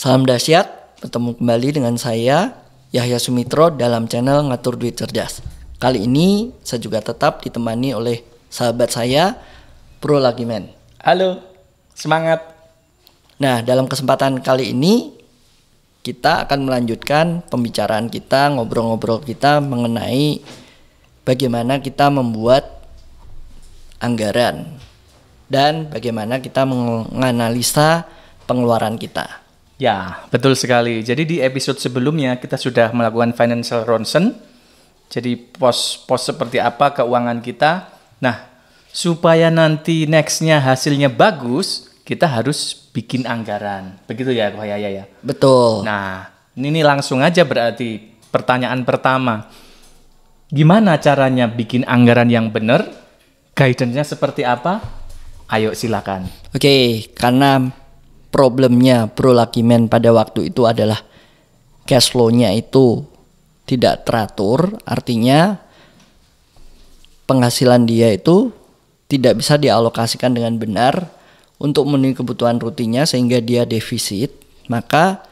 Salam dahsyat, bertemu kembali dengan saya Yahya Sumitro dalam channel Ngatur Duit Cerdas. Kali ini saya juga tetap ditemani oleh sahabat saya, Bro Lagiman. Halo, semangat. Nah, dalam kesempatan kali ini kita akan melanjutkan pembicaraan kita, ngobrol-ngobrol kita mengenai bagaimana kita membuat anggaran dan bagaimana kita menganalisa pengeluaran kita. Ya, betul sekali. Jadi di episode sebelumnya kita sudah melakukan financial ronsen. Jadi pos-pos seperti apa keuangan kita. Nah, supaya nanti nextnya hasilnya bagus, kita harus bikin anggaran. Begitu ya, Pak Yaya ya? Betul. Nah, ini langsung aja berarti pertanyaan pertama. Gimana caranya bikin anggaran yang benar? Guidance-nya seperti apa? Ayo silakan. Oke, karena problemnya Bro Lagiman pada waktu itu adalah cash flow-nya itu tidak teratur, artinya penghasilan dia itu tidak bisa dialokasikan dengan benar untuk memenuhi kebutuhan rutinnya sehingga dia defisit. Maka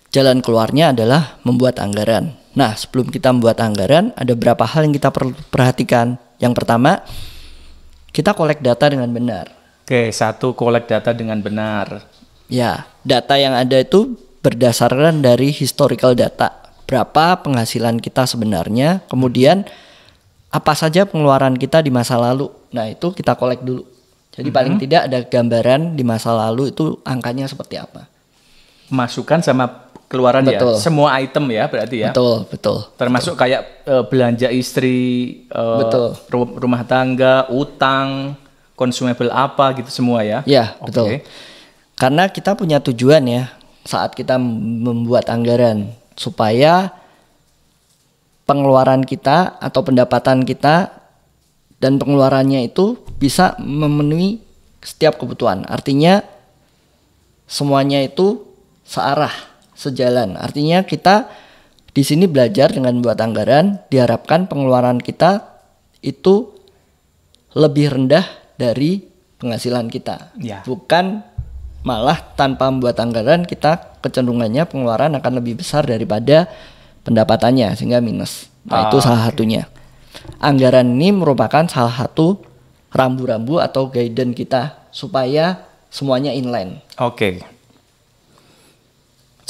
jalan keluarnya adalah membuat anggaran. Nah, sebelum kita membuat anggaran, ada beberapa hal yang kita perlu perhatikan. Yang pertama, kita collect data dengan benar. Oke, satu, collect data dengan benar. Ya, data yang ada itu berdasarkan dari historical data. Berapa penghasilan kita sebenarnya, kemudian apa saja pengeluaran kita di masa lalu. Nah, itu kita collect dulu. Jadi paling tidak ada gambaran di masa lalu itu angkanya seperti apa. Masukan sama keluaran Betul. ya, semua item ya berarti ya. Betul. Termasuk kayak belanja istri, Betul. rumah tangga, utang, consumable apa gitu semua ya. Ya, Oke. betul. Karena kita punya tujuan ya saat kita membuat anggaran supaya pengeluaran kita atau pendapatan kita dan pengeluarannya itu bisa memenuhi setiap kebutuhan. Artinya semuanya itu searah, sejalan. Artinya kita di sini belajar dengan membuat anggaran, diharapkan pengeluaran kita itu lebih rendah dari penghasilan kita. Ya. Bukan malah tanpa membuat anggaran kita kecenderungannya pengeluaran akan lebih besar daripada pendapatannya sehingga minus. Nah, itu salah satunya. Anggaran ini merupakan salah satu rambu-rambu atau guidance kita supaya semuanya inline. Oke.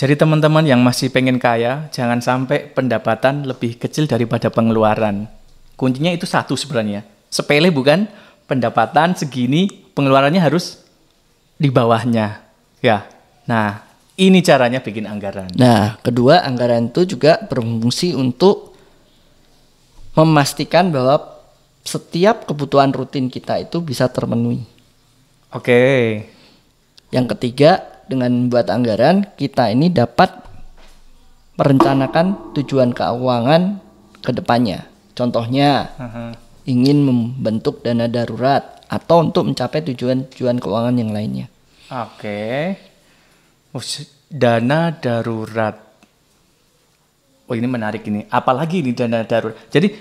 Jadi teman-teman yang masih pengen kaya, jangan sampai pendapatan lebih kecil daripada pengeluaran. Kuncinya itu satu sebenarnya. Sepele bukan? Pendapatan segini, pengeluarannya harus di bawahnya. Ya. Nah, ini caranya bikin anggaran. Nah, kedua, anggaran itu juga berfungsi untuk memastikan bahwa setiap kebutuhan rutin kita itu bisa terpenuhi. Oke. Yang ketiga, dengan membuat anggaran, kita ini dapat merencanakan tujuan keuangan ke depannya. Contohnya, ingin membentuk dana darurat atau untuk mencapai tujuan-tujuan keuangan yang lainnya. Oke. Dana darurat. Oh, ini menarik ini. Apalagi ini dana darurat. Jadi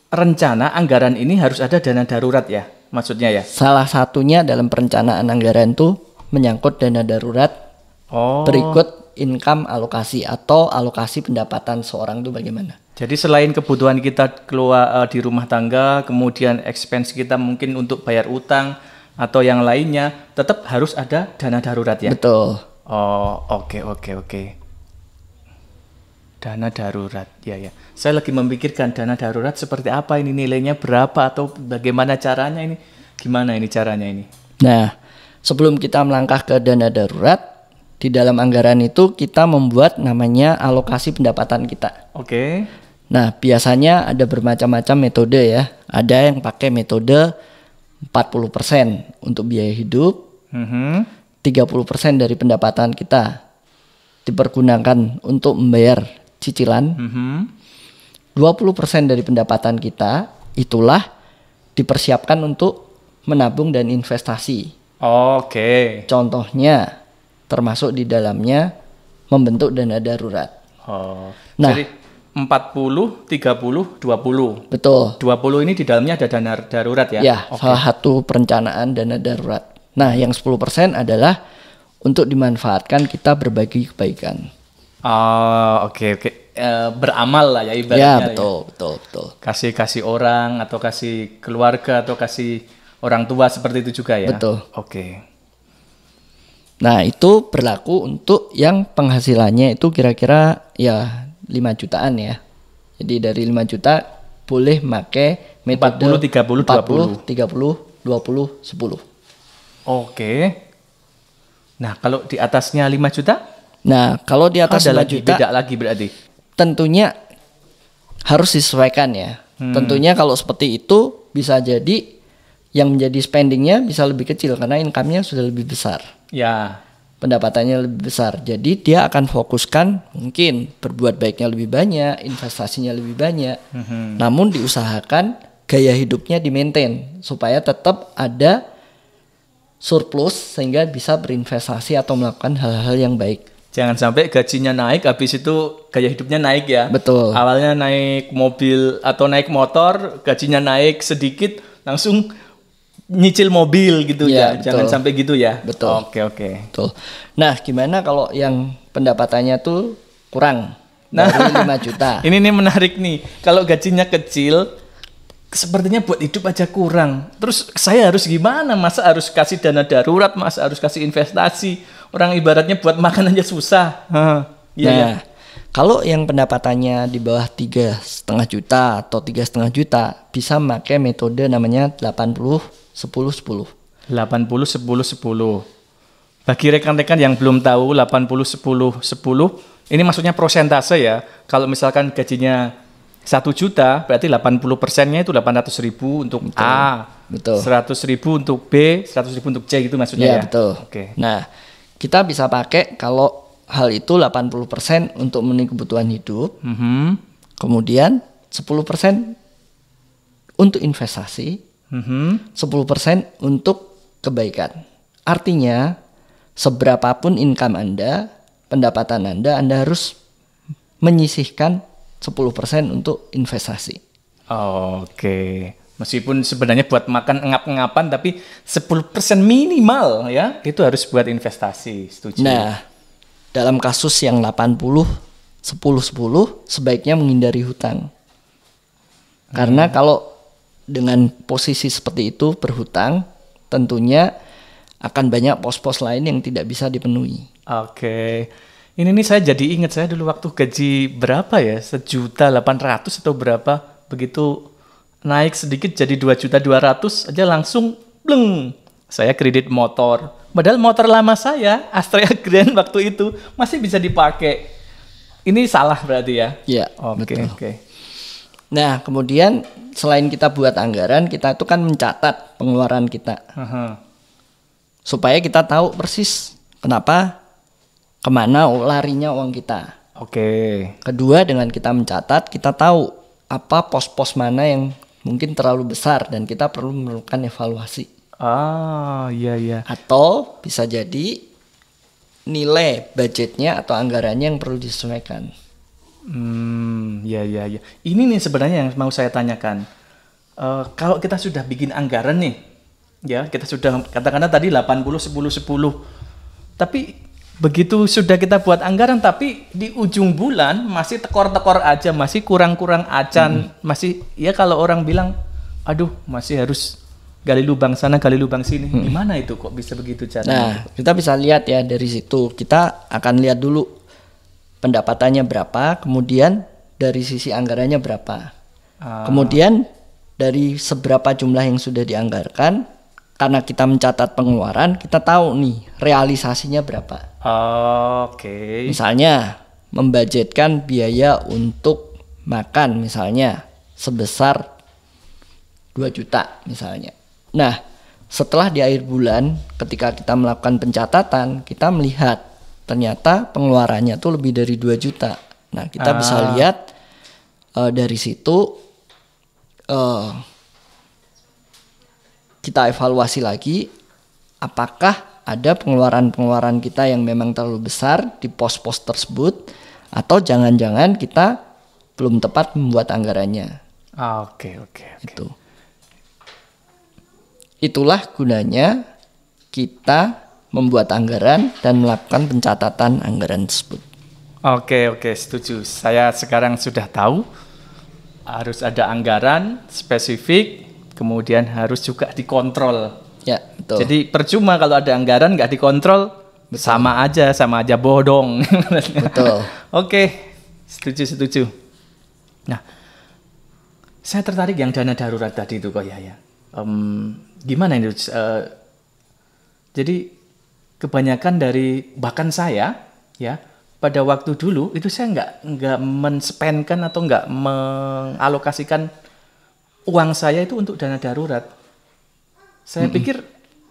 rencana anggaran ini harus ada dana darurat ya, maksudnya ya. Salah satunya dalam perencanaan anggaran itu menyangkut dana darurat. Berikut income alokasi atau alokasi pendapatan seorang itu bagaimana. Jadi selain kebutuhan kita keluar di rumah tangga, kemudian expense kita mungkin untuk bayar utang atau yang lainnya, tetap harus ada dana darurat ya? Betul. Oh, oke. Dana darurat, ya. Saya lagi memikirkan dana darurat seperti apa ini, nilainya berapa atau bagaimana caranya ini? Gimana ini caranya ini? Nah, sebelum kita melangkah ke dana darurat, di dalam anggaran itu kita membuat namanya alokasi pendapatan kita. Oke. Nah, biasanya ada bermacam-macam metode ya. Ada yang pakai metode 40% untuk biaya hidup, 30% dari pendapatan kita dipergunakan untuk membayar cicilan, 20% dari pendapatan kita itulah dipersiapkan untuk menabung dan investasi. Oke. Contohnya termasuk di dalamnya membentuk dana darurat. Oh. Nah, jadi 40, 30, 20. Betul. 20 ini di dalamnya ada dana darurat ya? Ya, Oke. salah satu perencanaan dana darurat. Nah, yang 10% adalah untuk dimanfaatkan kita berbagi kebaikan. Oh, oke. Beramal lah ya Ya, ibaratnya. betul. Kasih orang atau kasih keluarga atau kasih orang tua seperti itu juga ya. Betul. Oke. Nah, itu berlaku untuk yang penghasilannya itu kira-kira ya 5 jutaan ya. Jadi dari 5 juta boleh pakai metode 40, 30, 30, 20, 10. Oke. Nah, kalau di atasnya 5 juta? Nah, kalau di atas Ada 5 lagi, juta beda lagi berarti. tentunya harus disesuaikan ya. Tentunya kalau seperti itu bisa jadi yang menjadi spendingnya bisa lebih kecil karena income-nya sudah lebih besar. Ya. Pendapatannya lebih besar. Jadi dia akan fokuskan mungkin berbuat baiknya lebih banyak, investasinya lebih banyak. Namun diusahakan gaya hidupnya di-maintain supaya tetap ada surplus sehingga bisa berinvestasi atau melakukan hal-hal yang baik. Jangan sampai gajinya naik, habis itu gaya hidupnya naik ya. Betul. Awalnya naik mobil atau naik motor, gajinya naik sedikit, langsung nyicil mobil gitu Ya, ya. Jangan betul. sampai gitu ya. Betul. Oke. Betul. Nah, gimana kalau yang pendapatannya tuh kurang dari 5 juta? Ini nih menarik nih. Kalau gajinya kecil, sepertinya buat hidup aja kurang. Terus saya harus gimana? Masa harus kasih dana darurat? Masa harus kasih investasi? Orang ibaratnya buat makan aja susah. Iya ya. Nah, kalau yang pendapatannya di bawah 3,5 juta atau 3,5 juta bisa pakai metode namanya 80 10 10. 80 10 10. Bagi rekan-rekan yang belum tahu 80 10 10, ini maksudnya persentase ya. Kalau misalkan gajinya 1 juta, berarti 80%-nya itu 800.000 untuk A. Betul. 100.000 untuk B, 100.000 untuk C gitu maksudnya ya. Ya, betul. Oke. Nah, kita bisa pakai kalau hal itu 80% untuk memenuhi kebutuhan hidup, kemudian 10% untuk investasi, 10% untuk kebaikan. Artinya, seberapapun income Anda, pendapatan Anda harus menyisihkan 10% untuk investasi. Oke. Meskipun sebenarnya buat makan engap-engapan, tapi 10% minimal ya, itu harus buat investasi. Setuju. Nah, dalam kasus yang 80 10 10 sebaiknya menghindari hutang. Karena kalau dengan posisi seperti itu berhutang, tentunya akan banyak pos-pos lain yang tidak bisa dipenuhi. Oke. Ini nih saya jadi ingat, saya dulu waktu gaji berapa ya? 1.800.000 atau berapa? Begitu naik sedikit jadi 2.200.000 aja langsung bleng. Saya kredit motor. Padahal motor lama saya, Astrea Grand waktu itu masih bisa dipakai. Ini salah berarti ya? Ya, Oke. betul. Nah, kemudian selain kita buat anggaran, kita itu kan mencatat pengeluaran kita. Supaya kita tahu persis kenapa, kemana larinya uang kita. Oke. Kedua, dengan kita mencatat, kita tahu apa pos-pos mana yang mungkin terlalu besar dan kita perlu melakukan evaluasi. Iya. Atau bisa jadi nilai budgetnya atau anggarannya yang perlu disesuaikan. Iya. Ini nih sebenarnya yang mau saya tanyakan. Kalau kita sudah bikin anggaran nih, ya kita sudah katakanlah tadi 80 10 10. Tapi begitu sudah kita buat anggaran, tapi di ujung bulan masih tekor-tekor aja, masih kurang-kurang acan, masih ya kalau orang bilang, aduh masih harus gali lubang sana, gali lubang sini. Gimana itu kok bisa begitu caranya? Nah, kita bisa lihat ya dari situ. Kita akan lihat dulu pendapatannya berapa, kemudian dari sisi anggarannya berapa. Kemudian dari seberapa jumlah yang sudah dianggarkan, karena kita mencatat pengeluaran, kita tahu nih realisasinya berapa. Oke. Misalnya membudgetkan biaya untuk makan misalnya sebesar 2 juta misalnya. Nah, setelah di akhir bulan ketika kita melakukan pencatatan, kita melihat ternyata pengeluarannya tuh lebih dari 2 juta. Nah, kita bisa lihat dari situ kita evaluasi lagi apakah ada pengeluaran-pengeluaran kita yang memang terlalu besar di pos-pos tersebut atau jangan-jangan kita belum tepat membuat anggarannya. Oke. Itulah gunanya kita membuat anggaran dan melakukan pencatatan anggaran tersebut. Oke, setuju. Saya sekarang sudah tahu harus ada anggaran spesifik, kemudian harus juga dikontrol. Ya, betul. Jadi percuma kalau ada anggaran nggak dikontrol, sama aja bodong. Betul. Oke, setuju. Nah, saya tertarik yang dana darurat tadi itu kok ya. Gimana ini? Jadi kebanyakan dari bahkan saya ya pada waktu dulu itu saya nggak men-spendkan atau nggak mengalokasikan uang saya itu untuk dana darurat. Saya pikir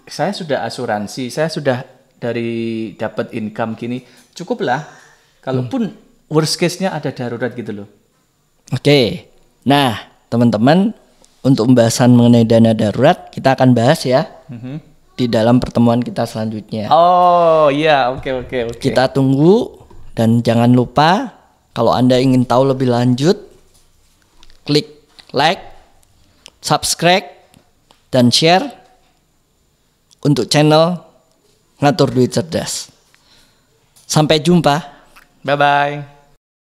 saya sudah asuransi, saya sudah dari dapat income gini cukuplah. Kalaupun worst case-nya ada darurat gitu loh. Oke. Nah, teman-teman, untuk pembahasan mengenai dana darurat kita akan bahas ya di dalam pertemuan kita selanjutnya. Oh iya, oke. Kita tunggu dan jangan lupa kalau Anda ingin tahu lebih lanjut, klik like, subscribe, dan share untuk channel Ngatur Duit Cerdas. Sampai jumpa. Bye-bye.